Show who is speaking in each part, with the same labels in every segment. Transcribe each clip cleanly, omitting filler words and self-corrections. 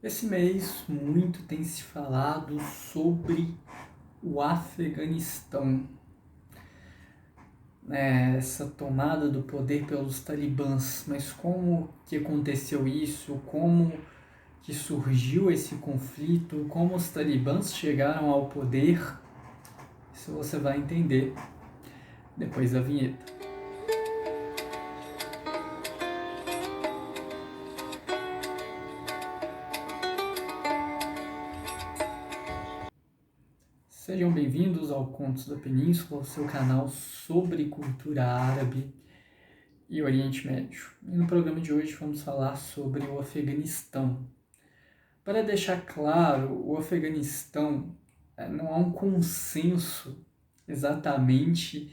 Speaker 1: Esse mês muito tem se falado sobre o Afeganistão, essa tomada do poder pelos talibãs. Mas como que aconteceu isso? Como que surgiu esse conflito? Como os talibãs chegaram ao poder? Isso você vai entender depois da vinheta. Sejam bem-vindos ao Contos da Península, o seu canal sobre cultura árabe e Oriente Médio. E no programa de hoje vamos falar sobre o Afeganistão. Para deixar claro, o Afeganistão não há um consenso exatamente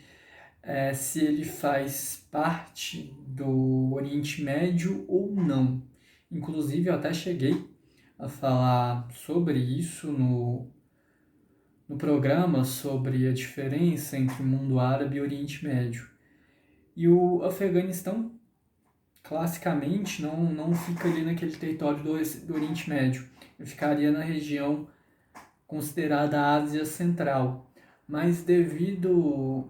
Speaker 1: se ele faz parte do Oriente Médio ou não. Inclusive, eu até cheguei a falar sobre isso no programa sobre a diferença entre o mundo árabe e o Oriente Médio. E o Afeganistão, classicamente, não fica ali naquele território do Oriente Médio. Ele ficaria na região considerada Ásia Central. Mas devido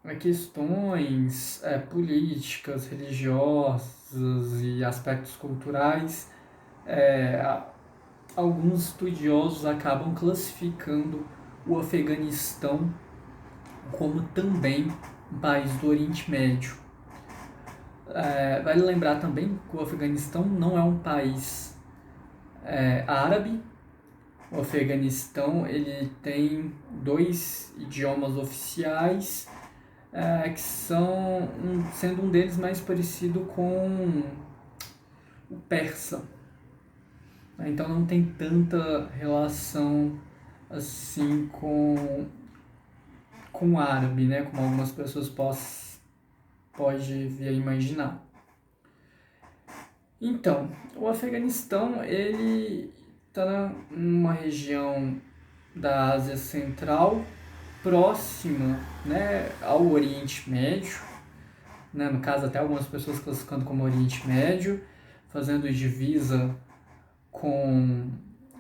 Speaker 1: a questões políticas, religiosas e aspectos culturais, alguns estudiosos acabam classificando o Afeganistão como também um país do Oriente Médio. Vale lembrar também que o Afeganistão não é um país árabe. O Afeganistão ele tem 2 idiomas oficiais, que são, sendo um deles mais parecido com o persa. Então não tem tanta relação assim com o árabe, né? Como algumas pessoas pode vir a imaginar. Então, o Afeganistão ele está numa região da Ásia Central, próxima, né, ao Oriente Médio, né, no caso até algumas pessoas classificando como Oriente Médio, fazendo divisa com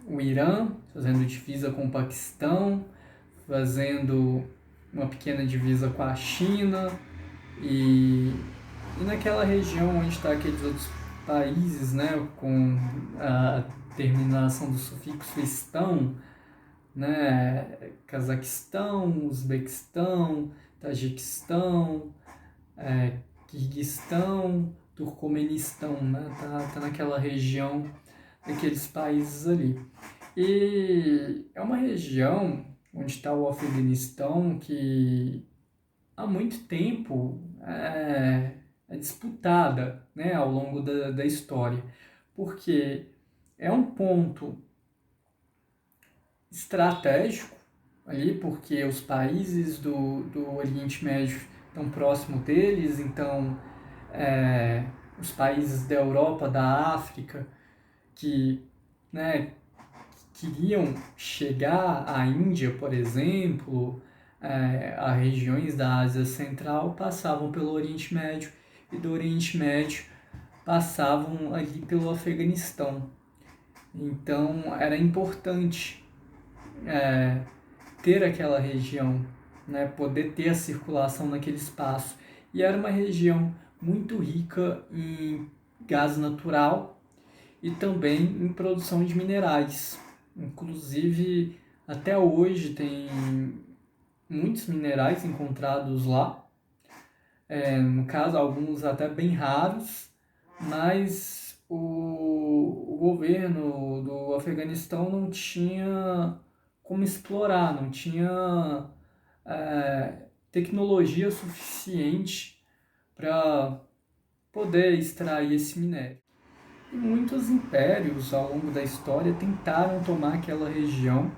Speaker 1: o Irã, fazendo divisa com o Paquistão, fazendo uma pequena divisa com a China e naquela região onde está aqueles outros países, né, com a terminação do sufixo estão, né, Cazaquistão, Uzbequistão, Tajiquistão, Quirguistão, Turcomenistão, né, tá naquela região daqueles países ali. E é uma região onde está o Afeganistão que há muito tempo é disputada, né, ao longo da história, porque é um ponto estratégico ali, porque os países do Oriente Médio estão próximos deles, então os países da Europa, da África, que, né, queriam chegar à Índia, por exemplo, a regiões da Ásia Central, passavam pelo Oriente Médio, e do Oriente Médio passavam ali pelo Afeganistão. Então era importante ter aquela região, né, poder ter a circulação naquele espaço. E era uma região muito rica em gás natural e também em produção de minerais. Inclusive, até hoje tem muitos minerais encontrados lá. No caso, alguns até bem raros, mas o governo do Afeganistão não tinha como explorar, não tinha tecnologia suficiente para poder extrair esse minério. E muitos impérios ao longo da história tentaram tomar aquela região.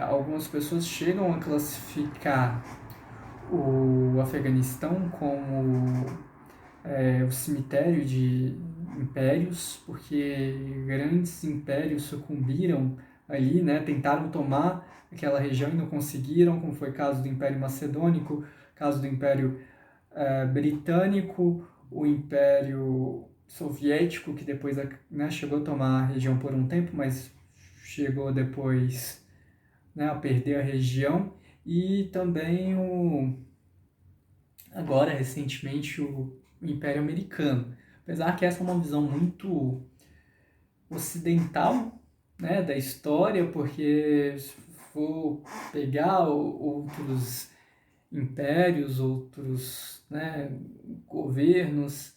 Speaker 1: Algumas pessoas chegam a classificar o Afeganistão como o cemitério de impérios, porque grandes impérios sucumbiram ali, né, tentaram tomar aquela região e não conseguiram, como foi o caso do Império Macedônico, caso do Império Britânico, o Império soviético, que depois, né, chegou a tomar a região por um tempo, mas chegou depois, né, a perder a região, e também agora recentemente o Império Americano. Apesar que essa é uma visão muito ocidental, né, da história, porque se for pegar outros impérios, outros, né, governos,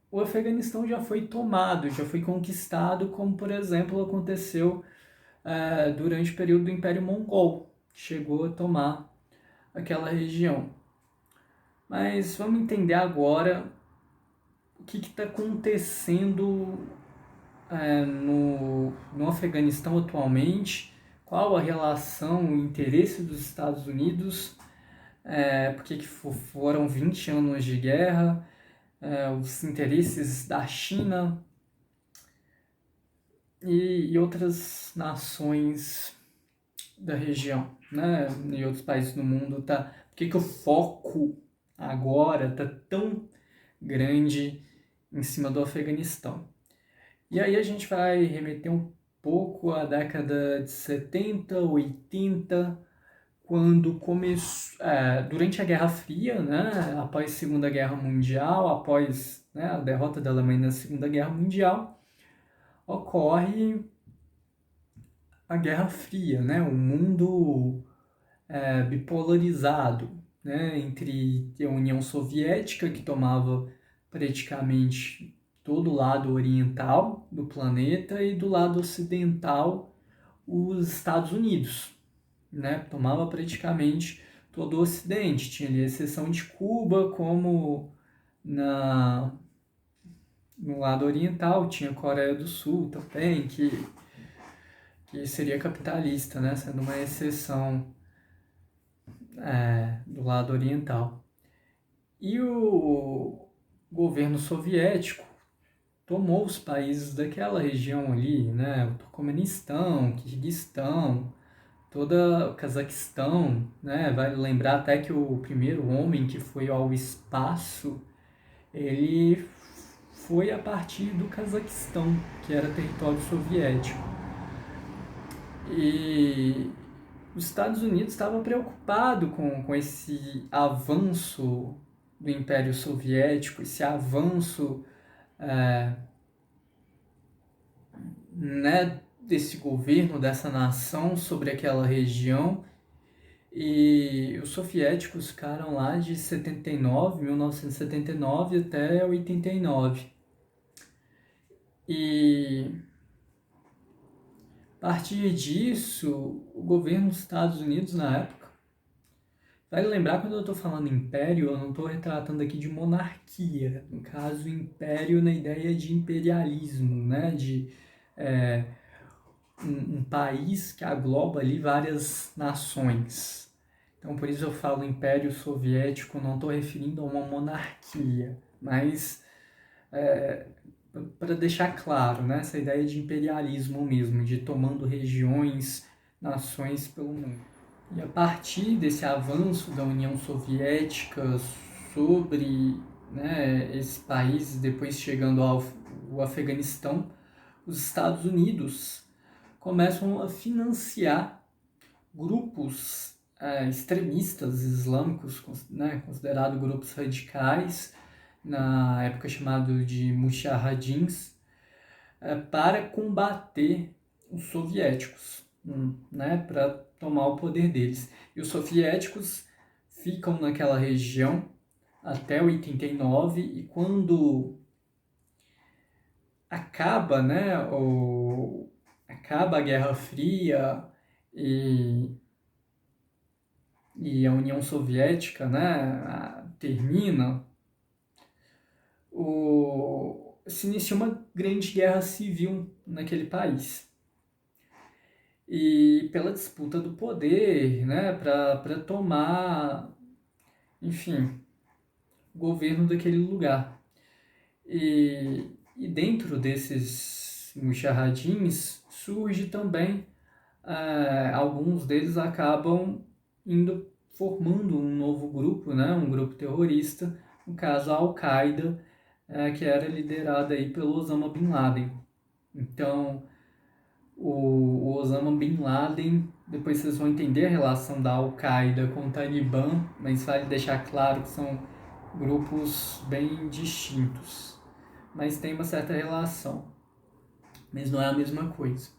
Speaker 1: o Afeganistão já foi tomado, já foi conquistado, como por exemplo aconteceu durante o período do Império Mongol, que chegou a tomar aquela região. Mas vamos entender agora o que está acontecendo no Afeganistão atualmente, qual a relação, o interesse dos Estados Unidos, porque que foram 20 anos de guerra, os interesses da China e outras nações da região, né, e outros países do mundo, tá? Por que o foco agora tá tão grande em cima do Afeganistão? E aí a gente vai remeter um pouco à década de 70, 80, quando começou, durante a Guerra Fria, né, após a Segunda Guerra Mundial, após, né, a derrota da Alemanha na Segunda Guerra Mundial, ocorre a Guerra Fria, né, um mundo bipolarizado, né, entre a União Soviética, que tomava praticamente todo o lado oriental do planeta, e do lado ocidental os Estados Unidos, né, tomava praticamente todo o Ocidente. Tinha ali a exceção de Cuba, como no lado oriental tinha a Coreia do Sul também, que seria capitalista, né, sendo uma exceção do lado oriental. E o governo soviético tomou os países daquela região ali, né, o Turcomenistão, Quirguistão, toda o Cazaquistão, né, vale lembrar até que o primeiro homem que foi ao espaço, ele foi a partir do Cazaquistão, que era território soviético. E os Estados Unidos estavam preocupados com esse avanço do Império Soviético, esse avanço né, desse governo, dessa nação sobre aquela região. E os soviéticos ficaram lá de 1979 até 89. E a partir disso, o governo dos Estados Unidos na época, vale lembrar, quando eu estou falando império, eu não estou retratando aqui de monarquia, no caso império na ideia de imperialismo, né, de um país que agloba ali várias nações. Então, por isso eu falo Império Soviético, não estou referindo a uma monarquia, mas para deixar claro, né, essa ideia de imperialismo mesmo, de tomando regiões, nações pelo mundo. E a partir desse avanço da União Soviética sobre, né, esses países, depois chegando ao Afeganistão, os Estados Unidos começam a financiar grupos extremistas islâmicos, né, considerados grupos radicais, na época chamado de mujahidins, para combater os soviéticos, né, para tomar o poder deles. E os soviéticos ficam naquela região até 89, e quando acaba, né, acaba a Guerra Fria e a União Soviética, né, termina, se inicia uma grande guerra civil naquele país. E pela disputa do poder, né, para tomar, enfim, o governo daquele lugar. E dentro desses mujahidins surge também, alguns deles acabam formando um novo grupo, né, um grupo terrorista, no caso a Al-Qaeda, que era liderada aí pelo Osama Bin Laden. Então, o Osama Bin Laden, depois vocês vão entender a relação da Al-Qaeda com o Talibã, mas vale deixar claro que são grupos bem distintos, mas tem uma certa relação, mas não é a mesma coisa.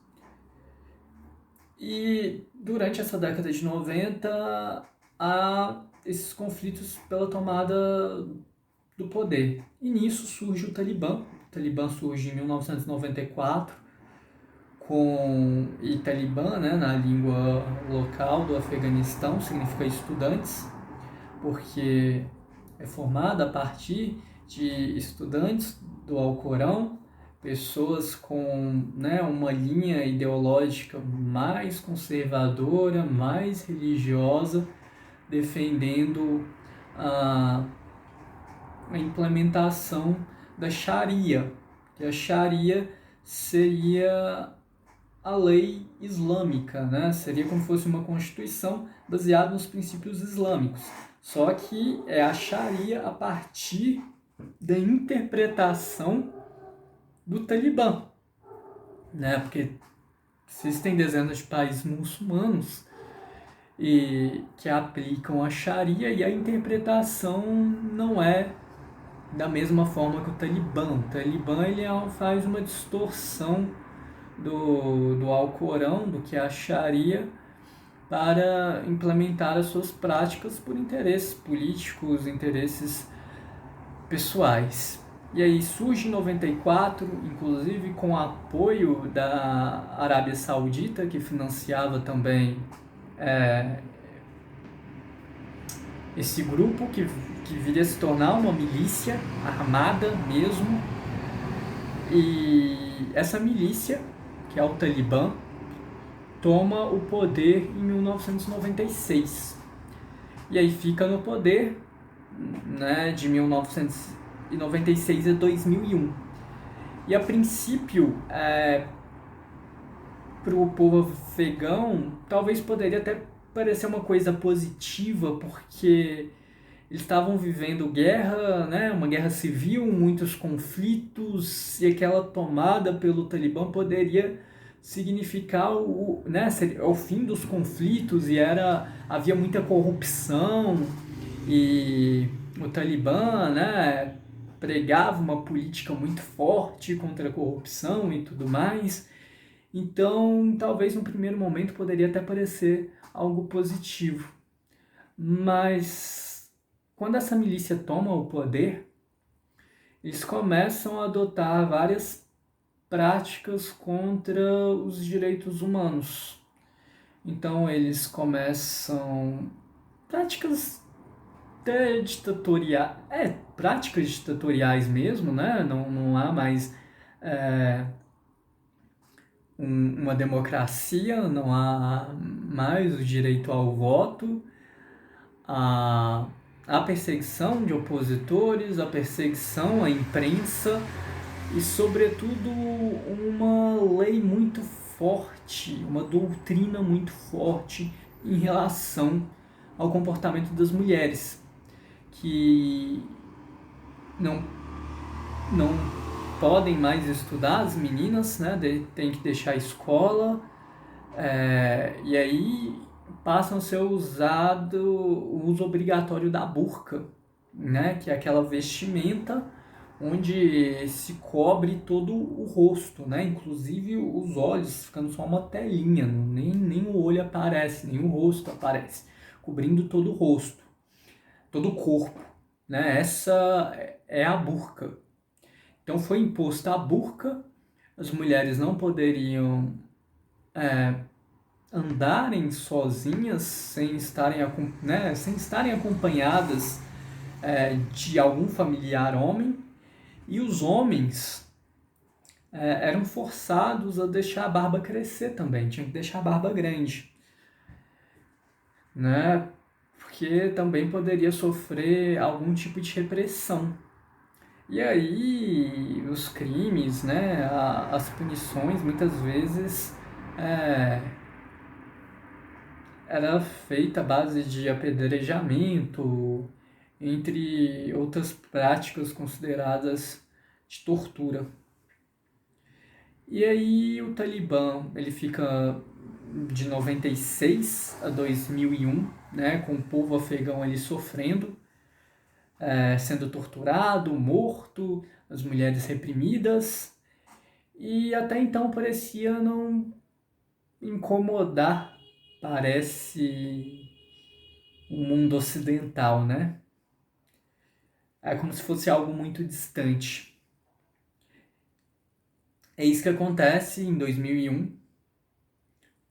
Speaker 1: E durante essa década de 90, há esses conflitos pela tomada do poder. E nisso surge o Talibã. O Talibã surge em 1994, e Talibã, né, na língua local do Afeganistão, significa estudantes, porque é formada a partir de estudantes do Alcorão, pessoas com, né, uma linha ideológica mais conservadora, mais religiosa, defendendo a implementação da Sharia, que a Sharia seria a lei islâmica, né? Seria como se fosse uma constituição baseada nos princípios islâmicos. Só que é a Sharia a partir da interpretação do Talibã, né? Porque existem dezenas de países muçulmanos que aplicam a Sharia e a interpretação não é da mesma forma que o Talibã. O Talibã ele faz uma distorção do Alcorão, do que é a Sharia, para implementar as suas práticas por interesses políticos, interesses pessoais. E aí surge em 94, inclusive com o apoio da Arábia Saudita, que financiava também esse grupo que viria a se tornar uma milícia armada mesmo. E essa milícia, que é o Talibã, toma o poder em 1996. E aí fica no poder, né, de 1996 a 2001. E a princípio, para o povo afegão, talvez poderia até parecer uma coisa positiva, porque eles estavam vivendo guerra, né, uma guerra civil, muitos conflitos, e aquela tomada pelo Talibã poderia significar o fim dos conflitos, e havia muita corrupção, e o Talibã, né, pregava uma política muito forte contra a corrupção e tudo mais. Então, talvez no primeiro momento poderia até parecer algo positivo. Mas quando essa milícia toma o poder, eles começam a adotar várias práticas contra os direitos humanos. Então eles começam práticas práticas ditatoriais mesmo, né? Não há mais uma democracia, não há mais o direito ao voto, a perseguição de opositores, a perseguição à imprensa e, sobretudo, uma lei muito forte, uma doutrina muito forte em relação ao comportamento das mulheres, que não podem mais estudar, as meninas, né, tem que deixar a escola, e aí passam a ser usado o uso obrigatório da burca, né, que é aquela vestimenta onde se cobre todo o rosto, né, inclusive os olhos, ficando só uma telinha, nem o olho aparece, nem o rosto aparece, cobrindo todo o rosto, todo o corpo, né, essa é a burca. Então foi imposta a burca, as mulheres não poderiam andarem sozinhas sem estarem acompanhadas de algum familiar homem, e os homens eram forçados a deixar a barba crescer também, tinham que deixar a barba grande, né? Porque também poderia sofrer algum tipo de repressão. E aí os crimes, né, as punições muitas vezes era feita à base de apedrejamento, entre outras práticas consideradas de tortura. E aí o Talibã ele fica de 96 a 2001, né, com o povo afegão ali sofrendo, sendo torturado, morto, as mulheres reprimidas, e até então parecia não incomodar, parece, o mundo ocidental, né? É como se fosse algo muito distante. É isso que acontece em 2001,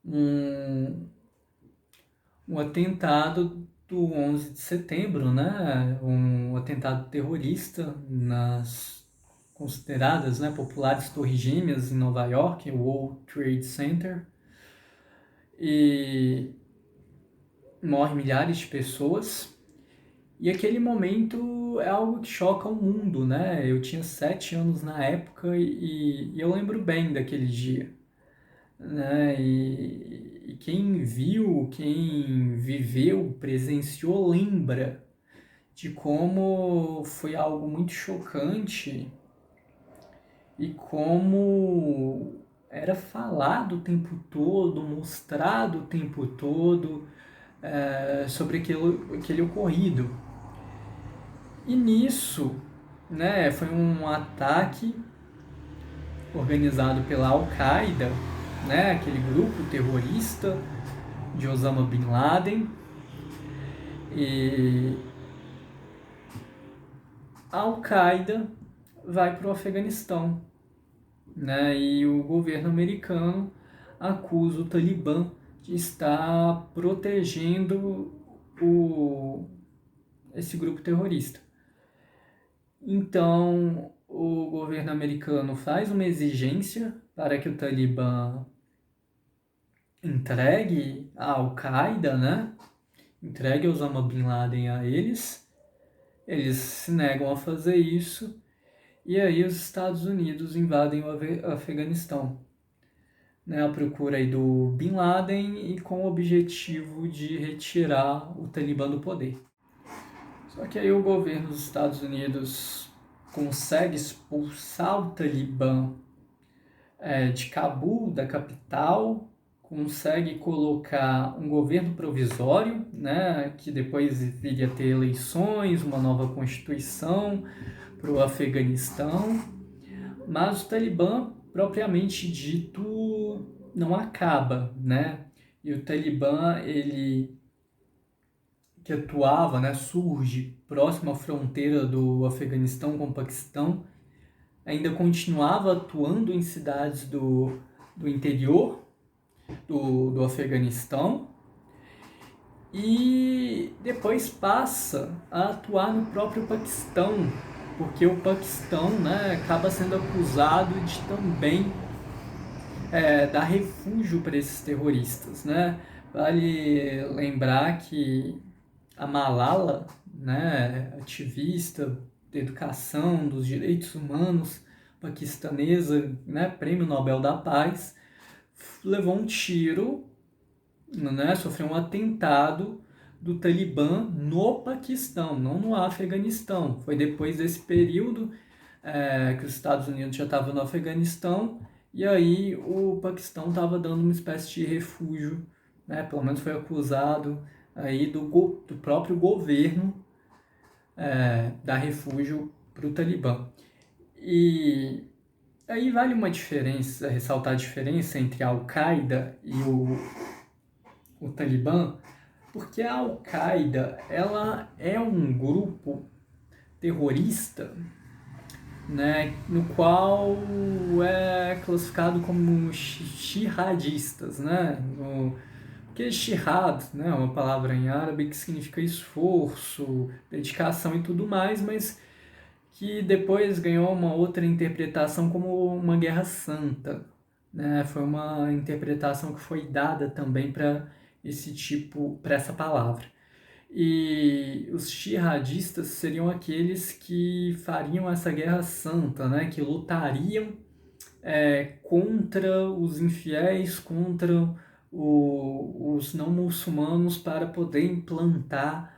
Speaker 1: um, um atentado do 11 de setembro, né? Um atentado terrorista nas consideradas, né, populares torres gêmeas em Nova York, o World Trade Center, e morrem milhares de pessoas. E aquele momento é algo que choca o mundo, né? Eu tinha 7 anos na época e eu lembro bem daquele dia, né? E quem viu, quem viveu, presenciou, lembra de como foi algo muito chocante e como era falado o tempo todo, mostrado o tempo todo sobre aquele ocorrido. E nisso, né, foi um ataque organizado pela Al-Qaeda, né, aquele grupo terrorista de Osama Bin Laden. E a Al-Qaeda vai para o Afeganistão, né, e o governo americano acusa o Talibã de estar protegendo esse grupo terrorista. Então, o governo americano faz uma exigência para que o Talibã entregue a Al-Qaeda, né? Entregue Osama Bin Laden a eles. Eles se negam a fazer isso. E aí os Estados Unidos invadem o Afeganistão, né? À procura aí do Bin Laden e com o objetivo de retirar o Talibã do poder. Só que aí o governo dos Estados Unidos consegue expulsar o Talibã de Cabul, da capital, consegue colocar um governo provisório, né, que depois viria a ter eleições, uma nova constituição para o Afeganistão, mas o Talibã, propriamente dito, não acaba, né? E o Talibã, ele que atuava, né, surge próximo à fronteira do Afeganistão com o Paquistão, ainda continuava atuando em cidades do interior do Afeganistão e depois passa a atuar no próprio Paquistão, porque o Paquistão, né, acaba sendo acusado de também dar refúgio para esses terroristas, né? Vale lembrar que a Malala, né, ativista de educação, dos direitos humanos, paquistanesa, né, Prêmio Nobel da Paz, levou um tiro, né, sofreu um atentado do Talibã no Paquistão, não no Afeganistão. Foi depois desse período que os Estados Unidos já estavam no Afeganistão e aí o Paquistão estava dando uma espécie de refúgio, né, pelo menos foi acusado aí do próprio governo dar refúgio para o Talibã. E aí vale uma diferença, ressaltar a diferença entre a Al-Qaeda e o Talibã, porque a Al-Qaeda ela é um grupo terrorista, né, no qual é classificado como jihadistas, né, porque jihad, né, é uma palavra em árabe que significa esforço, dedicação e tudo mais, mas que depois ganhou uma outra interpretação como uma guerra santa, né? Foi uma interpretação que foi dada também para esse tipo, para essa palavra. E os jihadistas seriam aqueles que fariam essa guerra santa, né? Que lutariam contra os infiéis, contra os não muçulmanos para poder implantar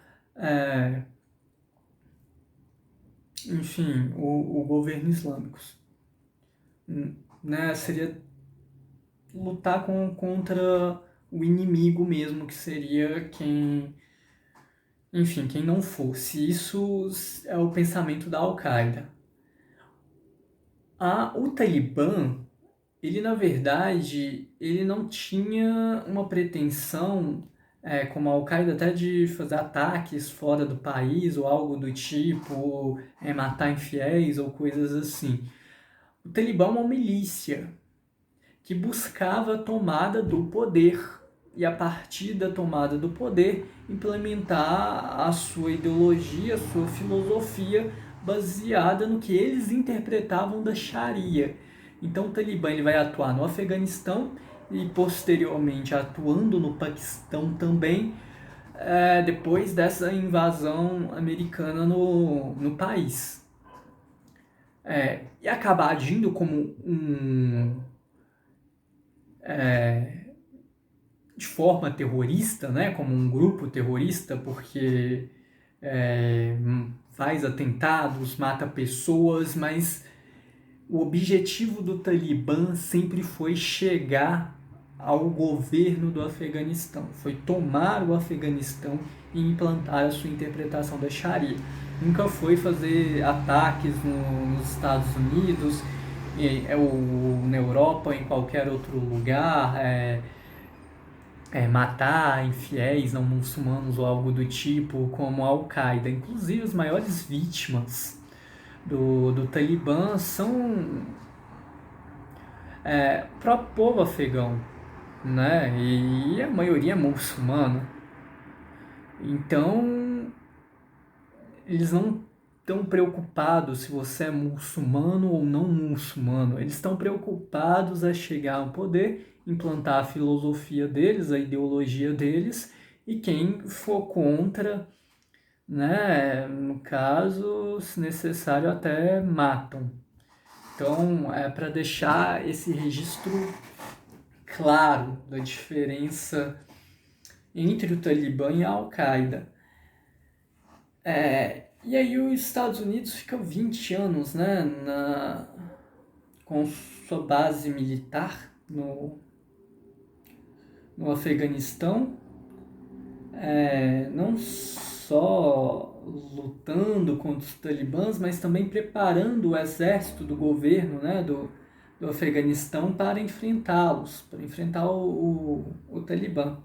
Speaker 1: enfim, o governo islâmico. Né? Seria lutar contra o inimigo mesmo, que seria enfim, quem não fosse. Isso é o pensamento da Al-Qaeda. O Talibã, ele na verdade, ele não tinha uma pretensão, como a Al-Qaeda, até de fazer ataques fora do país ou algo do tipo, matar infiéis ou coisas assim. O Talibã é uma milícia que buscava a tomada do poder e, a partir da tomada do poder, implementar a sua ideologia, a sua filosofia baseada no que eles interpretavam da Sharia. Então o Talibã ele vai atuar no Afeganistão e posteriormente atuando no Paquistão também, depois dessa invasão americana no país. E acabar agindo como de forma terrorista, né, como um grupo terrorista, porque faz atentados, mata pessoas, mas o objetivo do Talibã sempre foi chegar ao governo do Afeganistão, foi tomar o Afeganistão e implantar a sua interpretação da Sharia. Nunca foi fazer ataques nos Estados Unidos, ou na Europa, ou em qualquer outro lugar, matar infiéis não muçulmanos ou algo do tipo, como a Al-Qaeda. Inclusive, as maiores vítimas do Talibã são o próprio povo afegão, né? E a maioria é muçulmana. Então, eles não estão preocupados se você é muçulmano ou não muçulmano. Eles estão preocupados a chegar ao poder, implantar a filosofia deles, a ideologia deles, e quem for contra, né, no caso, se necessário, até matam. Então, é para deixar esse registro claro da diferença entre o Talibã e a Al-Qaeda. E aí os Estados Unidos ficam 20 anos, né, com sua base militar no Afeganistão, não só lutando contra os talibãs, mas também preparando o exército do governo, né, do Afeganistão para enfrentá-los, para enfrentar o Talibã.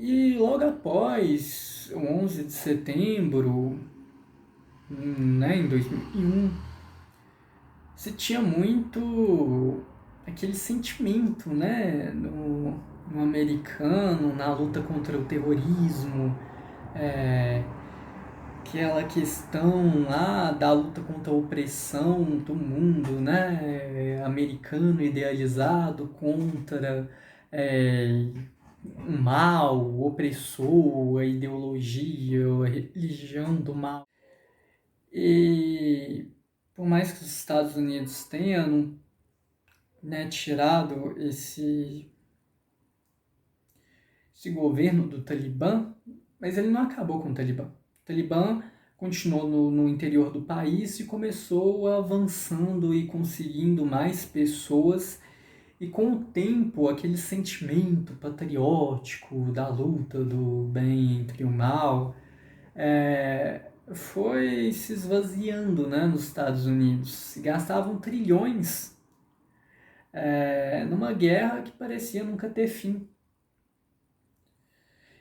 Speaker 1: E logo após o 11 de setembro, né, em 2001, se tinha muito aquele sentimento, né, no americano, na luta contra o terrorismo, aquela questão lá da luta contra a opressão do mundo, né, americano idealizado contra o mal, o opressor, a ideologia, a religião do mal. E por mais que os Estados Unidos tenham, né, tirado esse governo do Talibã, mas ele não acabou com o Talibã. O Talibã continuou no interior do país e começou avançando e conseguindo mais pessoas. E com o tempo, aquele sentimento patriótico da luta do bem entre o mal foi se esvaziando, né, nos Estados Unidos. Gastavam trilhões numa guerra que parecia nunca ter fim.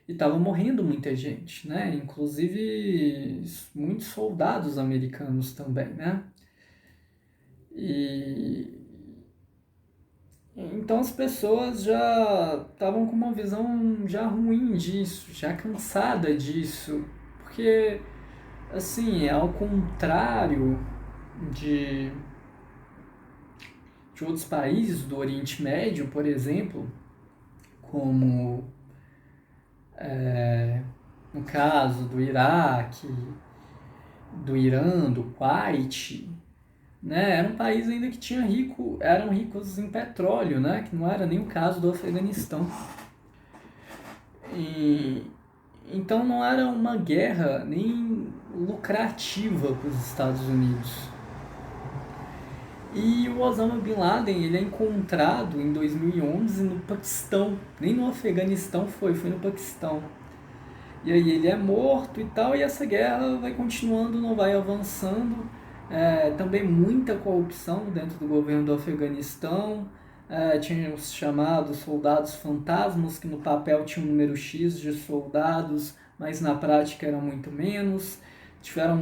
Speaker 1: E estava morrendo muita gente, né? Inclusive muitos soldados americanos também, né? Então as pessoas já estavam com uma visão já ruim disso, já cansada disso, porque, assim, ao contrário de outros países do Oriente Médio, por exemplo, como no caso do Iraque, do Irã, do Kuwait, né, era um país ainda que eram ricos em petróleo, né, que não era nem o caso do Afeganistão. Então não era uma guerra nem lucrativa para os Estados Unidos. E o Osama Bin Laden, ele é encontrado em 2011 no Paquistão. Nem no Afeganistão foi no Paquistão. E aí ele é morto e tal, e essa guerra vai continuando, não vai avançando. Também muita corrupção dentro do governo do Afeganistão. Tinha os chamados soldados fantasmas, que no papel tinha um número X de soldados, mas na prática era muito menos. Tiveram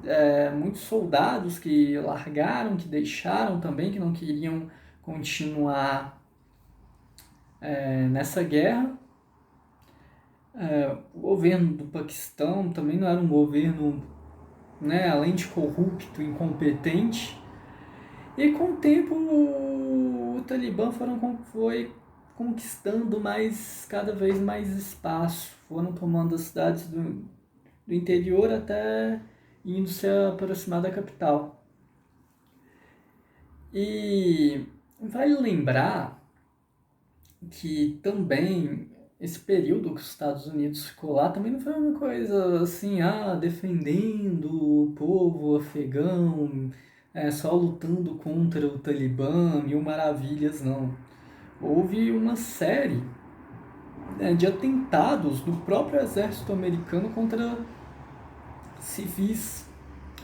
Speaker 1: é, muitos soldados que largaram, que deixaram também, que não queriam continuar nessa guerra. O governo do Paquistão também não era um governo, né, além de corrupto, incompetente. E com o tempo o Talibã foi conquistando cada vez mais espaço. Foram tomando as cidades do interior até indo se aproximar da capital. E vale lembrar que também esse período que os Estados Unidos ficou lá também não foi uma coisa assim, defendendo o povo afegão, só lutando contra o Talibã, mil maravilhas, não. Houve uma série, de atentados do próprio exército americano contra civis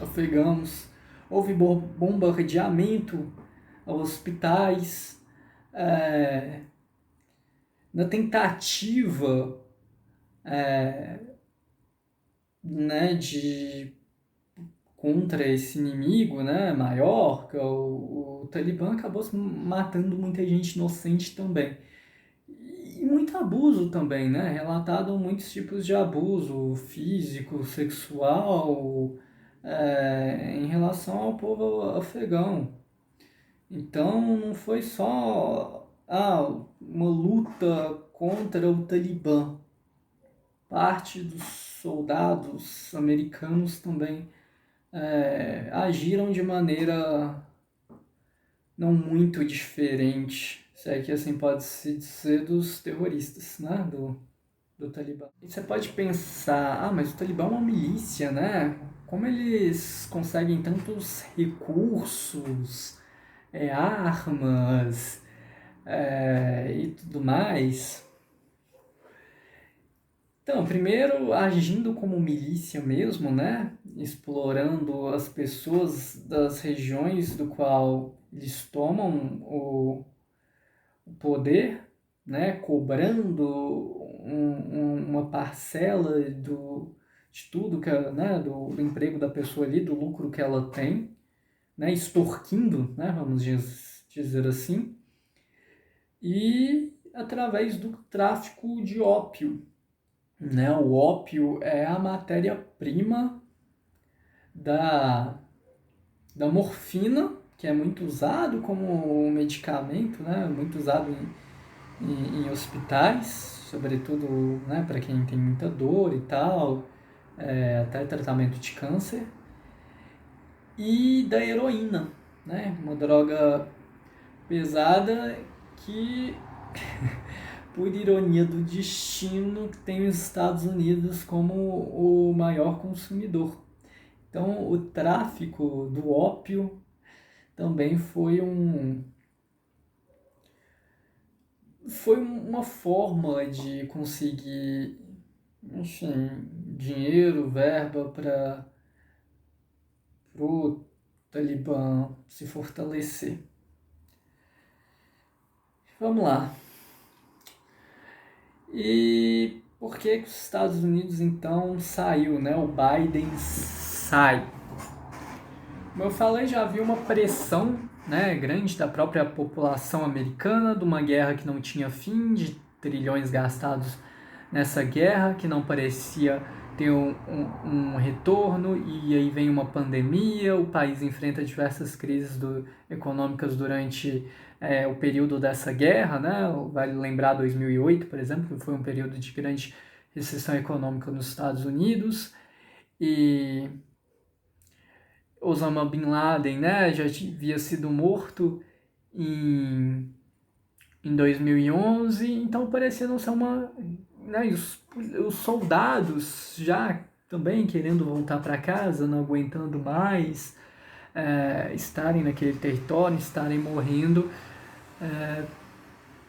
Speaker 1: afegãos. Houve bombardeamento a hospitais, é, na tentativa, né, de contra esse inimigo, né, maior, que é o Talibã, acabou matando muita gente inocente também. E muito abuso também, né? Relatado muitos tipos de abuso físico, sexual, em relação ao povo afegão. Então não foi só uma luta contra o Talibã. Parte dos soldados americanos também agiram de maneira não muito diferente, se é que assim pode se dizer, dos terroristas, né? Do Talibã. E você pode pensar, mas o Talibã é uma milícia, né? Como eles conseguem tantos recursos, armas e tudo mais? Então, primeiro agindo como milícia mesmo, né? Explorando as pessoas das regiões do qual eles tomam o poder, né? Cobrando uma parcela de tudo que, né? Do emprego da pessoa ali, do lucro que ela tem, né? Extorquindo, né? Vamos dizer assim, e através do tráfico de ópio, né? O ópio é a matéria-prima da, da morfina, que é muito usado como medicamento, né? Muito usado em hospitais, sobretudo, né, para quem tem muita dor e tal, até tratamento de câncer. E da heroína, né? Uma droga pesada que por ironia do destino, tem os Estados Unidos como o maior consumidor. Então, o tráfico do ópio também foi uma forma de conseguir, enfim, dinheiro, verba para o Talibã se fortalecer. Vamos lá. E por que os Estados Unidos então saiu, né? O Biden sai. Como eu falei, já havia uma pressão, né, grande da própria população americana, de uma guerra que não tinha fim, de trilhões gastados nessa guerra, que não parecia ter um retorno, e aí vem uma pandemia, o país enfrenta diversas crises econômicas durante o período dessa guerra, né? Vale lembrar 2008, por exemplo, que foi um período de grande recessão econômica nos Estados Unidos, e Osama Bin Laden, né, já havia sido morto em em 2011, então parecia não ser uma... Né, e os soldados já também querendo voltar para casa, não aguentando mais, estarem naquele território, estarem morrendo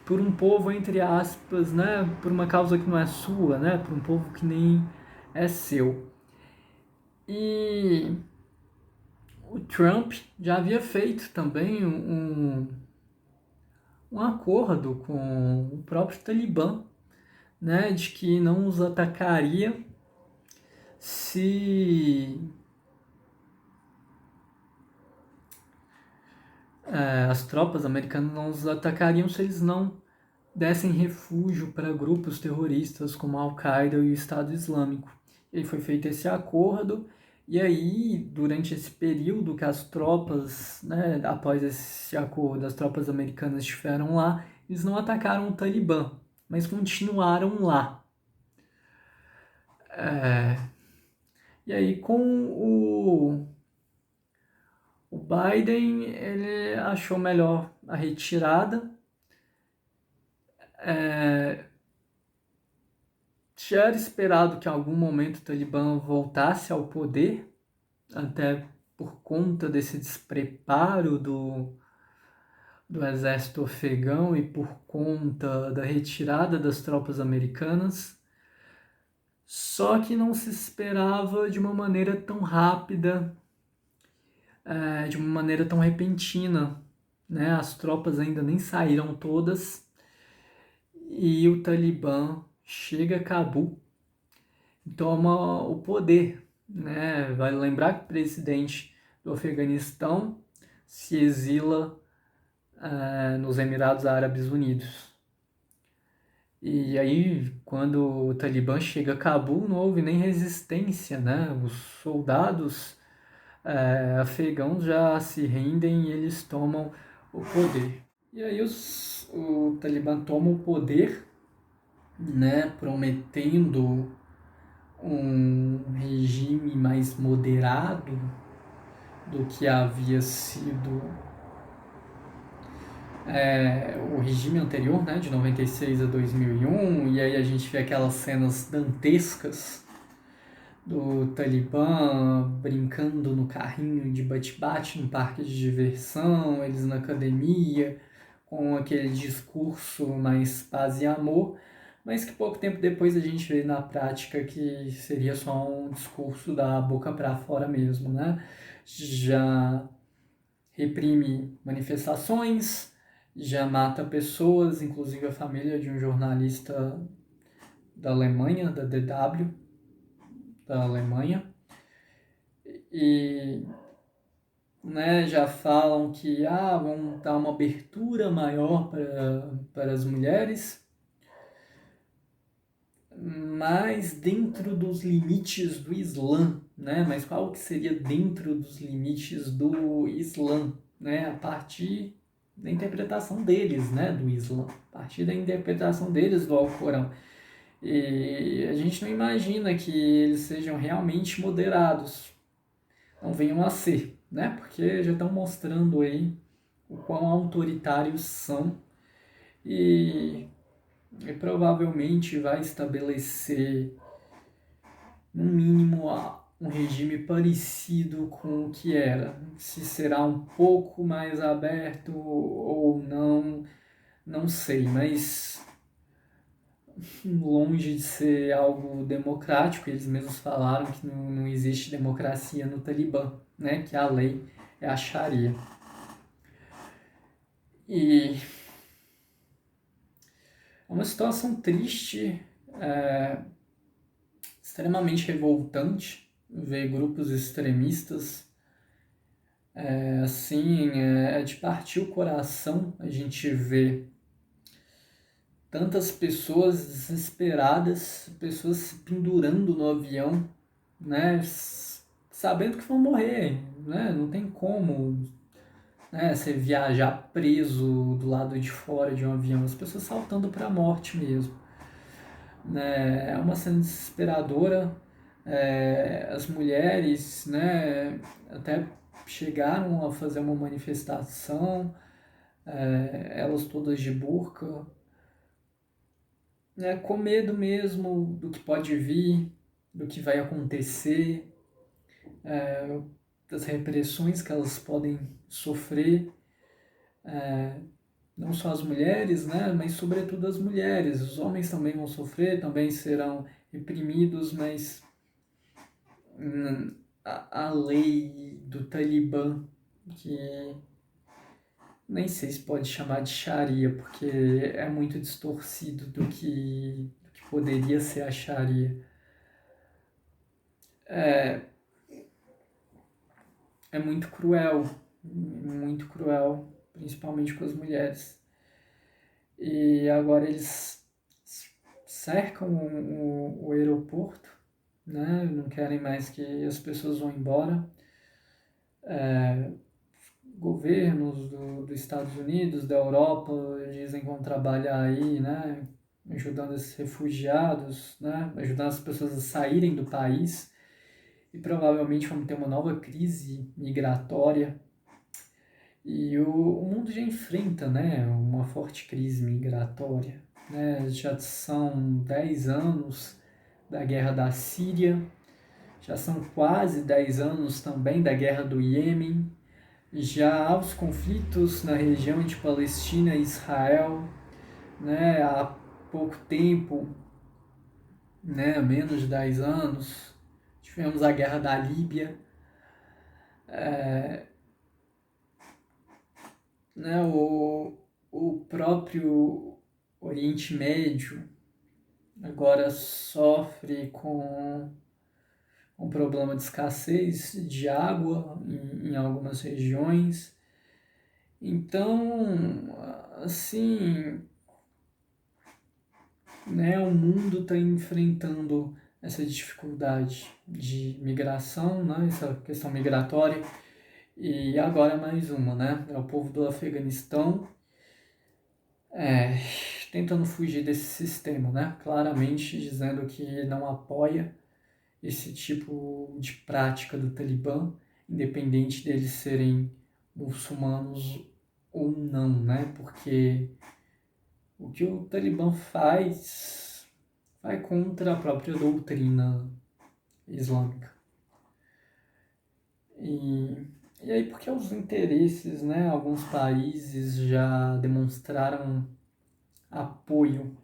Speaker 1: por um povo, entre aspas, né, por uma causa que não é sua, né, por um povo que nem é seu. E o Trump já havia feito também um acordo com o próprio Talibã, né, de que não os atacaria se as tropas americanas não os atacariam se eles não dessem refúgio para grupos terroristas como a Al-Qaeda e o Estado Islâmico. E aí foi feito esse acordo, e aí, durante esse período que as tropas, né, após esse acordo, as tropas americanas estiveram lá, eles não atacaram o Talibã, mas continuaram lá. E aí, com o Biden, ele achou melhor a retirada. Já era esperado que em algum momento o Talibã voltasse ao poder, até por conta desse despreparo do exército afegão e por conta da retirada das tropas americanas. Só que não se esperava de uma maneira tão rápida, de uma maneira tão repentina, né? As tropas ainda nem saíram todas e o Talibã chega a Cabul e toma o poder, né? Vale lembrar que o presidente do Afeganistão se exila nos Emirados Árabes Unidos. E aí, quando o Talibã chega a Cabul, não houve nem resistência, né? Os soldados afegãos já se rendem e eles tomam o poder. E aí o Talibã toma o poder, né? Prometendo um regime mais moderado do que havia sido o regime anterior, né, de 96 a 2001, e aí a gente vê aquelas cenas dantescas do Talibã brincando no carrinho de bate-bate no parque de diversão, eles na academia, com aquele discurso mais paz e amor, mas que pouco tempo depois a gente vê na prática que seria só um discurso da boca para fora mesmo, né? Já reprime manifestações, já mata pessoas, inclusive a família de um jornalista da Alemanha, da DW, da Alemanha, e né, já falam que vão dar uma abertura maior para as mulheres, mas dentro dos limites do Islã, né? Mas qual que seria dentro dos limites do Islã, né? A partir da interpretação deles, né, do Islã, a partir da interpretação deles do Alcorão. E a gente não imagina que eles sejam realmente moderados, não venham a ser, né? Porque já estão mostrando aí o quão autoritários são e provavelmente vai estabelecer, no mínimo, um regime parecido com o que era. Se será um pouco mais aberto ou não, não sei, mas longe de ser algo democrático, eles mesmos falaram que não existe democracia no Talibã, né? Que a lei é a Sharia. E é uma situação triste, extremamente revoltante ver grupos extremistas assim, é de partir o coração a gente vê tantas pessoas desesperadas, pessoas se pendurando no avião, né, sabendo que vão morrer, né, não tem como, né, você viajar preso do lado de fora de um avião, as pessoas saltando para a morte mesmo, né, é uma cena desesperadora, as mulheres, né, até chegaram a fazer uma manifestação, elas todas de burca, né, com medo mesmo do que pode vir, do que vai acontecer, das repressões que elas podem sofrer, não só as mulheres, né, mas sobretudo as mulheres. Os homens também vão sofrer, também serão reprimidos, mas a lei do Talibã, que nem sei se pode chamar de Sharia, porque é muito distorcido do que poderia ser a Sharia. É muito cruel, principalmente com as mulheres. E agora eles cercam o aeroporto, né? Não querem mais que as pessoas vão embora. Governos dos Estados Unidos, da Europa, dizem que vão trabalhar aí, né? Ajudando esses refugiados, né? Ajudando as pessoas a saírem do país. E provavelmente vamos ter uma nova crise migratória. E o mundo já enfrenta, né, uma forte crise migratória, né? Já são 10 anos da guerra da Síria, já são quase 10 anos também da guerra do Iêmen, já há os conflitos na região de Palestina e Israel, né? Há pouco tempo, né, há menos de 10 anos, tivemos a guerra da Líbia, né? O próprio Oriente Médio agora sofre com um problema de escassez de água em algumas regiões. Então, assim, né, o mundo está enfrentando essa dificuldade de migração, né, essa questão migratória. E agora mais uma, né? É o povo do Afeganistão tentando fugir desse sistema, né? Claramente dizendo que não apoia esse tipo de prática do Talibã, independente deles serem muçulmanos ou não, né? Porque o que o Talibã faz vai contra a própria doutrina islâmica. E aí, porque os interesses, né? Alguns países já demonstraram apoio,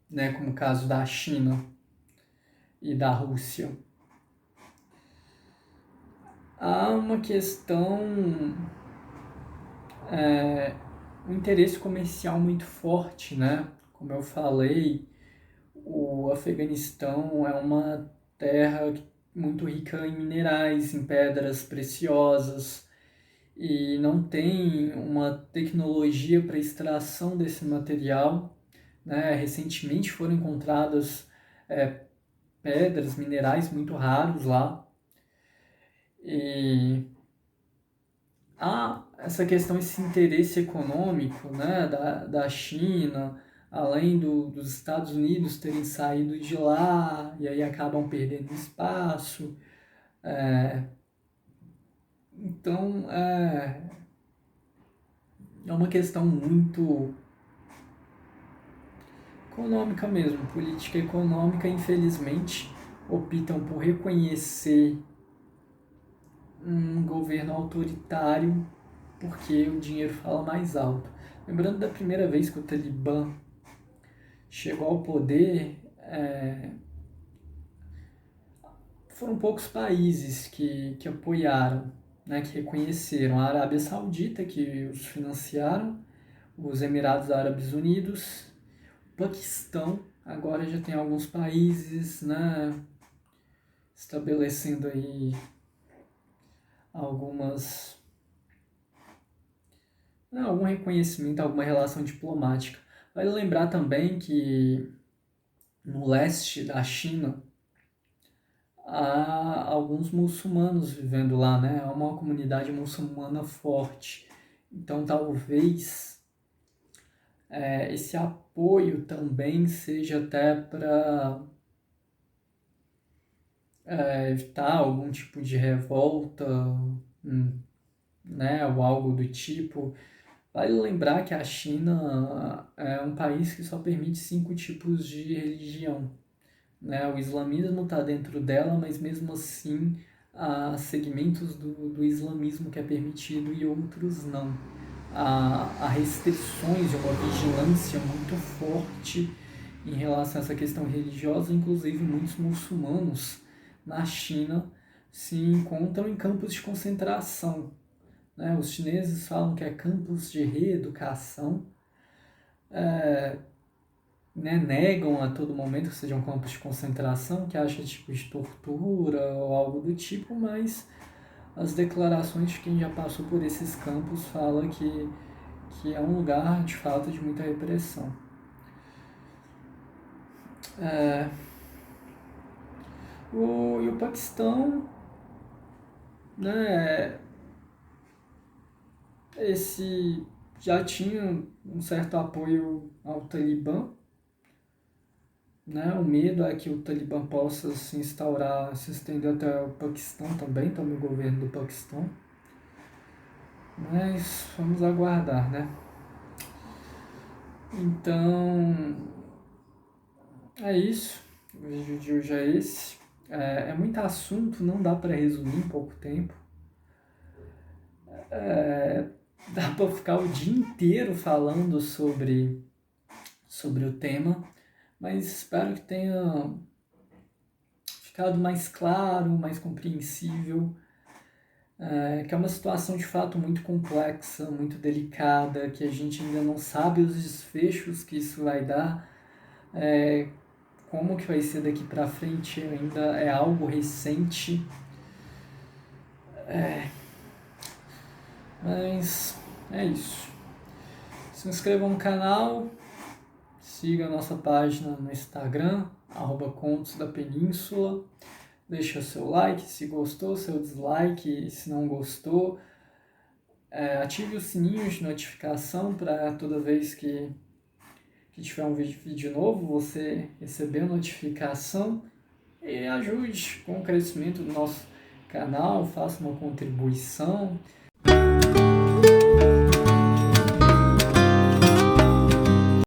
Speaker 1: né? Como o caso da China e da Rússia. Há uma questão, um interesse comercial muito forte, né? Como eu falei, o Afeganistão é uma terra muito rica em minerais, em pedras preciosas, e não tem uma tecnologia para extração desse material, né? Recentemente foram encontradas pedras, minerais muito raros lá, e há essa questão, esse interesse econômico, né, da China, além dos Estados Unidos terem saído de lá e aí acabam perdendo espaço. Então, é uma questão muito econômica mesmo, política econômica. Infelizmente, optam por reconhecer um governo autoritário porque o dinheiro fala mais alto. Lembrando da primeira vez que o Talibã chegou ao poder, foram poucos países que apoiaram, né, que reconheceram. A Arábia Saudita, que os financiaram, os Emirados Árabes Unidos, o Paquistão, agora já tem alguns países, né, estabelecendo aí algumas, algum reconhecimento, alguma relação diplomática. Vale lembrar também que no leste da China há alguns muçulmanos vivendo lá, né? Há uma comunidade muçulmana forte. Então talvez esse apoio também seja até para evitar algum tipo de revolta, né? Ou algo do tipo. Vale lembrar que a China é um país que só permite 5 tipos de religião, né? O islamismo está dentro dela, mas mesmo assim há segmentos do islamismo que é permitido e outros não. Há restrições e uma vigilância muito forte em relação a essa questão religiosa, inclusive muitos muçulmanos na China se encontram em campos de concentração, né? Os chineses falam que é campos de reeducação, né? Negam a todo momento que sejam campos de concentração, que acha tipo de tortura ou algo do tipo, mas as declarações de quem já passou por esses campos falam que é um lugar de fato de muita repressão. E o Paquistão, né, esse já tinha um certo apoio ao Talibã, né? O medo é que o Talibã possa se instaurar, se estender até o Paquistão também, também o governo do Paquistão. Mas vamos aguardar, né? Então, é isso. O vídeo de hoje é esse. É muito assunto, não dá para resumir em pouco tempo. Dá para ficar o dia inteiro falando sobre o tema, mas espero que tenha ficado mais claro, mais compreensível, que é uma situação de fato muito complexa, muito delicada, que a gente ainda não sabe os desfechos que isso vai dar, como que vai ser daqui para frente, ainda é algo recente, mas é isso. Se inscrevam no canal, siga a nossa página no Instagram, @Contos da Península. Deixa seu like se gostou, seu dislike se não gostou. Ative o sininho de notificação para toda vez que tiver um vídeo novo você receber a notificação. E ajude com o crescimento do nosso canal, faça uma contribuição.